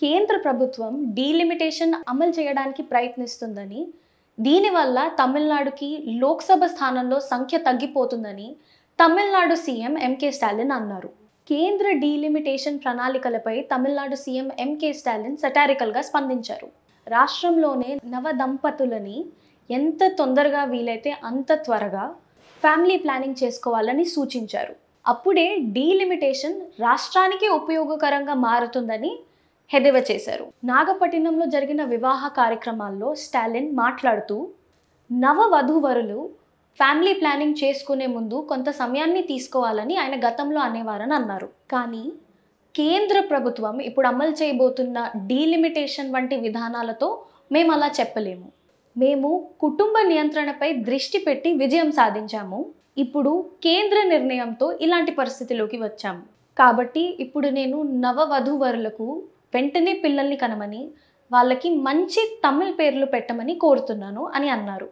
కేంద్ర ప్రభుత్వం డీలిమిటేషన్ అమలు చేయడానికి ప్రయత్నిస్తుందని, దీనివల్ల తమిళనాడుకి లోక్సభ స్థానంలో సంఖ్య తగ్గిపోతుందని తమిళనాడు సీఎం ఎంకే స్టాలిన్ అన్నారు. కేంద్ర డీలిమిటేషన్ ప్రణాళికలపై తమిళనాడు సీఎం ఎంకే స్టాలిన్ సెటారికల్గా స్పందించారు. రాష్ట్రంలోనే నవ దంపతులని ఎంత తొందరగా వీలైతే అంత త్వరగా ఫ్యామిలీ ప్లానింగ్ చేసుకోవాలని సూచించారు. అప్పుడే డీలిమిటేషన్ రాష్ట్రానికి ఉపయోగకరంగా మారుతుందని హెదవ చేశారు. నాగపట్టినంలో జరిగిన వివాహ కార్యక్రమాల్లో స్టాలిన్ మాట్లాడుతూ, నవ వధూవరులు ఫ్యామిలీ ప్లానింగ్ చేసుకునే ముందు కొంత సమయాన్ని తీసుకోవాలని ఆయన గతంలో అనేవారని అన్నారు. కానీ కేంద్ర ప్రభుత్వం ఇప్పుడు అమలు చేయబోతున్న డీలిమిటేషన్ వంటి విధానాలతో మేము అలా చెప్పలేము. మేము కుటుంబ నియంత్రణపై దృష్టి పెట్టి విజయం సాధించాము. ఇప్పుడు కేంద్ర నిర్ణయంతో ఇలాంటి పరిస్థితిలోకి వచ్చాము. కాబట్టి ఇప్పుడు నేను నవ వధూవరులకు వెంటనే పిల్లల్ని కనమని వాళ్ళకి మంచి తమిళ్ పేర్లు పెట్టమని కోరుతున్నాను అని అన్నారు.